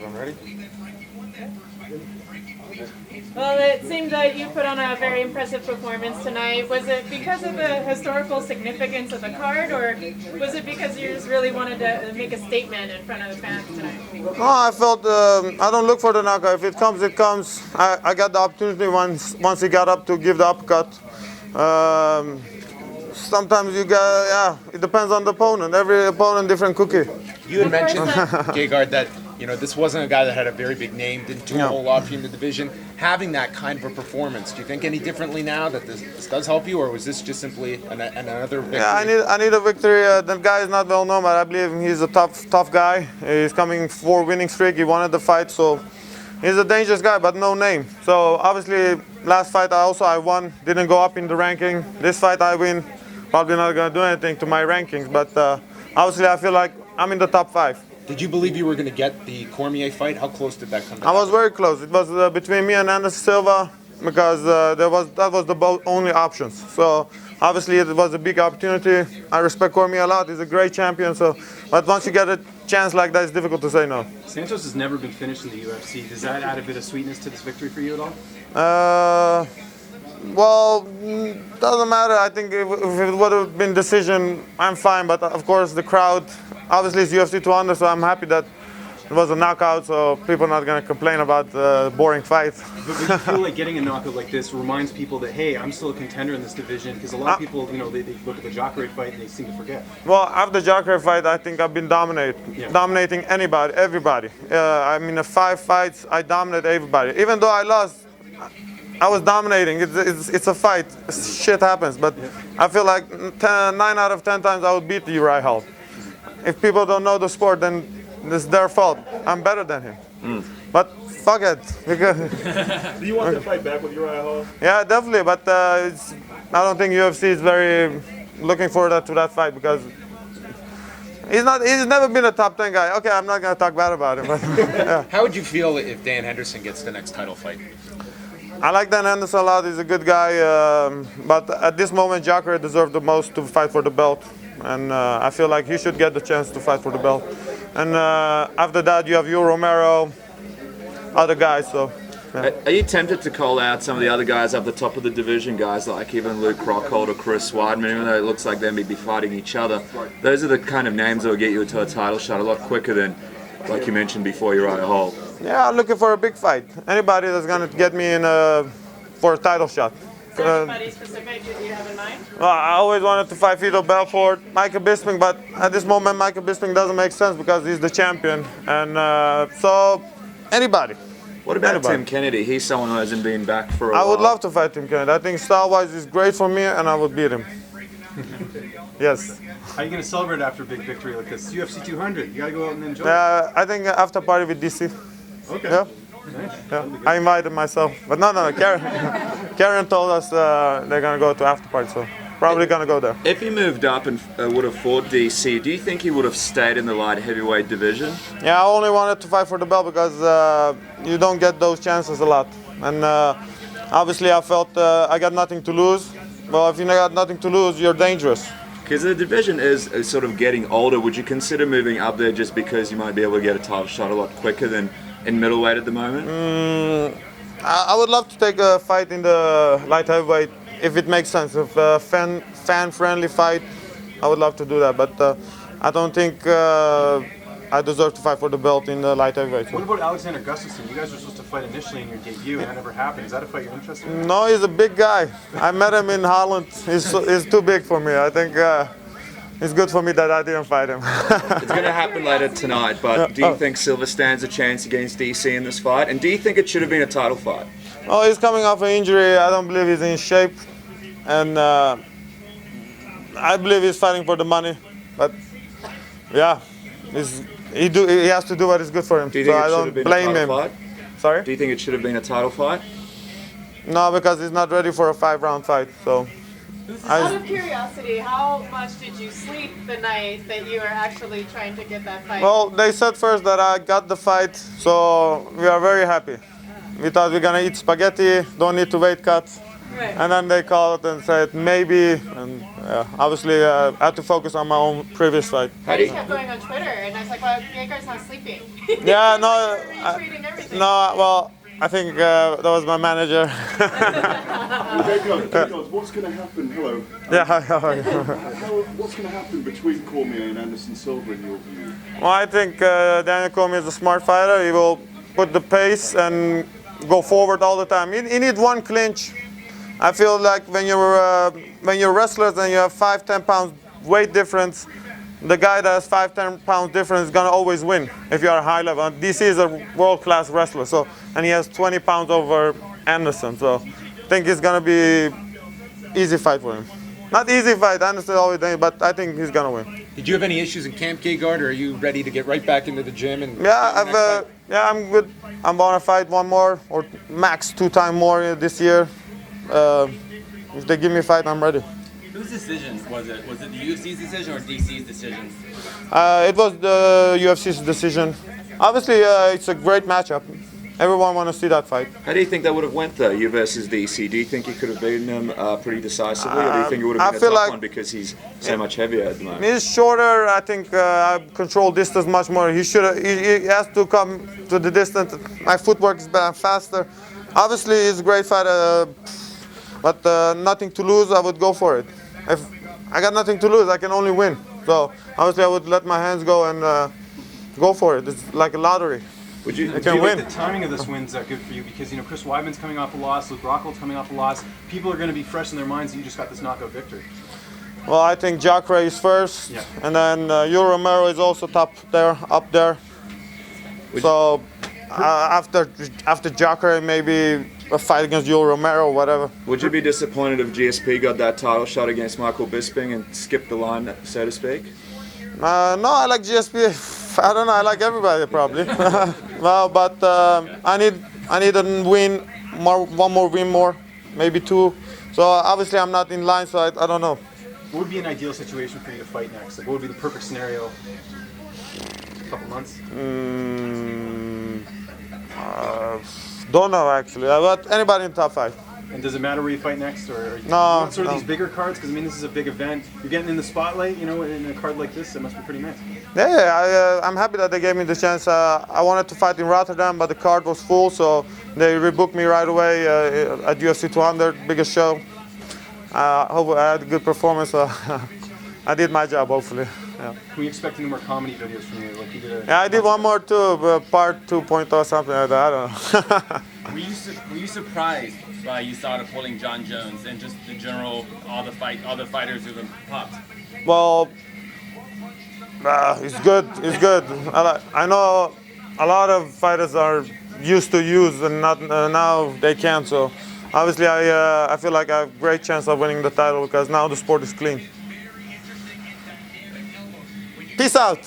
I'm ready. Well, it seemed that you put on a very impressive performance tonight. Was it because of the historical significance of the card, or was it because you just really wanted to make a statement in front of the fans tonight? No, I felt I don't look for the knockout. If it comes, it comes. I got the opportunity once he got up to give the uppercut. Sometimes you got, it depends on the opponent. Every opponent, different cookie. You had mentioned, Gegard, that this wasn't a guy that had a very big name, didn't do a whole lot for you in the division. Having that kind of a performance, do you think any differently now that this does help you, or was this just simply another victory? Yeah, I need a victory. The guy is not well known, but I believe he's a tough guy. He's coming for winning streak. He wanted the fight, so he's a dangerous guy, but no name. So obviously, last fight I won, didn't go up in the ranking. This fight I win, probably not gonna do anything to my rankings, but obviously I feel like I'm in the top 5. Did you believe you were going to get the Cormier fight? How close did that come down? I was very close. It was between me and Anderson Silva because that was the both only options. So obviously it was a big opportunity. I respect Cormier a lot. He's a great champion. But once you get a chance like that, it's difficult to say no. Santos has never been finished in the UFC. Does that add a bit of sweetness to this victory for you at all? Well, doesn't matter. I think if it would have been decision, I'm fine. But of course, the crowd, obviously it's UFC 200, so I'm happy that it was a knockout, so people are not going to complain about the boring fight. But you feel like getting a knockout like this reminds people that, hey, I'm still a contender in this division? Because a lot of people, they look at the Jacare fight and they seem to forget. Well, after the Jacare fight, I think I've been dominating everybody. I mean, the 5 fights, I dominated everybody. Even though I lost, I was dominating. It's a fight. Shit happens. But I feel like 9 out of 10 times I would beat Uriah Hall. If people don't know the sport, then it's their fault. I'm better than him. But fuck it. Do you want to fight back with Uriah Hall? Yeah, definitely. But I don't think UFC is very looking forward to that fight because he's never been a top 10 guy. Okay, I'm not going to talk bad about him. But, yeah. How would you feel if Dan Henderson gets the next title fight? I like Dan Henderson a lot. He's a good guy. But at this moment, Jacare deserves the most to fight for the belt. And I feel like he should get the chance to fight for the belt. And after that, you have Romero, other guys. So, yeah. Are you tempted to call out some of the other guys up the top of the division, guys like even Luke Rockhold or Chris Weidman, even though it looks like they may be fighting each other? Those are the kind of names that will get you into a title shot a lot quicker than, like you mentioned before, Uriah Hall. Yeah, I'm looking for a big fight. Anybody that's going to get me in for a title shot. Is there anybody specific that you have in mind? Well, I always wanted to fight Vitor Belfort, Michael Bisping, but at this moment, Michael Bisping doesn't make sense because he's the champion. And so, anybody. What about Tim Kennedy? He's someone who hasn't been back for a while. I would love to fight Tim Kennedy. I think style-wise he's great for me, and I would beat him. Yes. How are you going to celebrate after a big victory like this? UFC 200. You got to go out and enjoy it. I think after party with DC. Okay. Yeah. Yeah. I invited myself, but no. Karen told us they're gonna go to after party, so probably gonna go there. If he moved up and would have fought DC, do you think he would have stayed in the light heavyweight division? Yeah, I only wanted to fight for the belt because you don't get those chances a lot, and obviously I felt I got nothing to lose. Well, if you got nothing to lose, you're dangerous. Because the division is sort of getting older. Would you consider moving up there just because you might be able to get a title shot a lot quicker than in middleweight at the moment? I would love to take a fight in the light heavyweight if it makes sense. If a fan-friendly fight, I would love to do that. But I don't think I deserve to fight for the belt in the light heavyweight. What about Alexander Gustafsson? You guys were supposed to fight initially in your debut, and that never happened. Is that a fight you're interested in? No, he's a big guy. I met him in Holland. He's too big for me. I think it's good for me that I didn't fight him. It's going to happen later tonight, but do you think Silva stands a chance against DC in this fight? And do you think it should have been a title fight? Oh, he's coming off an injury. I don't believe he's in shape. And I believe he's fighting for the money. But, yeah, he has to do what is good for him. Do you think so it I should don't have been blame a title him. fight? Sorry? Do you think it should have been a title fight? No, because he's not ready for a 5-round fight. So. Out of curiosity, how much did you sleep the night that you were actually trying to get that fight? Well, they said first that I got the fight, so we are very happy. We thought we're gonna eat spaghetti, don't need to weight cut. Right. And then they called and said maybe, and Obviously, I had to focus on my own previous fight. I just kept going on Twitter, and I was like, well, Gegard's not sleeping. Yeah, no, Retweeting everything. no. Well, I think that was my manager. Gegard, what's going to happen? Hello. What's going to happen between Cormier and Anderson Silva in your view? Well, I think Daniel Cormier is a smart fighter. He will put the pace and go forward all the time. You need one clinch. I feel like when you're wrestlers and you have 5-10 pounds weight difference, the guy that has 5-10 pounds difference is gonna always win if you are high level. And DC is a world-class wrestler, and he has 20 pounds over Anderson. So I think it's gonna be easy fight for him. Not easy fight, Anderson always doing, but I think he's gonna win. Did you have any issues in camp, Gegard, or are you ready to get right back into the gym? And Yeah, I'm good. I'm gonna fight one more or max 2 times more this year. If they give me a fight, I'm ready. Whose decision was it? Was it the UFC's decision or DC's decision? It was the UFC's decision. Obviously, it's a great matchup. Everyone want to see that fight. How do you think that would have went though, you versus DC? Do you think you could have beaten him pretty decisively, or do you think it would have been a tough one because he's so much heavier at the moment? He's shorter. I think I control distance much more. He has to come to the distance. My footwork is better, faster. Obviously, he's a great fighter, but nothing to lose. I would go for it. If I got nothing to lose, I can only win. So obviously, I would let my hands go and go for it. It's like a lottery. Do you think the timing of this win's good for you? Because Chris Weidman's coming off a loss, Luke Rockhold's coming off a loss. People are going to be fresh in their minds that you just got this knockout victory. Well, I think Jacare is first, and then Yoel Romero is also up there. So after Jacare, maybe a fight against Yoel Romero or whatever. Would you be disappointed if GSP got that title shot against Michael Bisping and skipped the line, so to speak? No, I like GSP. I don't know. I like everybody probably. Well, but I need a win, one more win more, maybe 2. So obviously I'm not in line, so I don't know. What would be an ideal situation for you to fight next? Like, what would be the perfect scenario? A couple months. Don't know actually. But anybody in top 5. And does it matter where you fight next, or No, want sort of these bigger cards? Because this is a big event. You're getting in the spotlight, in a card like this. It must be pretty nice. Yeah, I'm happy that they gave me the chance. I wanted to fight in Rotterdam, but the card was full, so they rebooked me right away at UFC 200, biggest show. I hope I had a good performance. I did my job, hopefully. Yeah. Can we expect any more comedy videos from you? Like you did I did one more too, part 2.0 or something like that. I don't know. Were you surprised by USADA pulling Jon Jones and just the general all the fighters who've been popped? Well, it's good. It's good. I know a lot of fighters are used to use and not now they can't. So obviously, I feel like I have a great chance of winning the title because now the sport is clean. Peace out.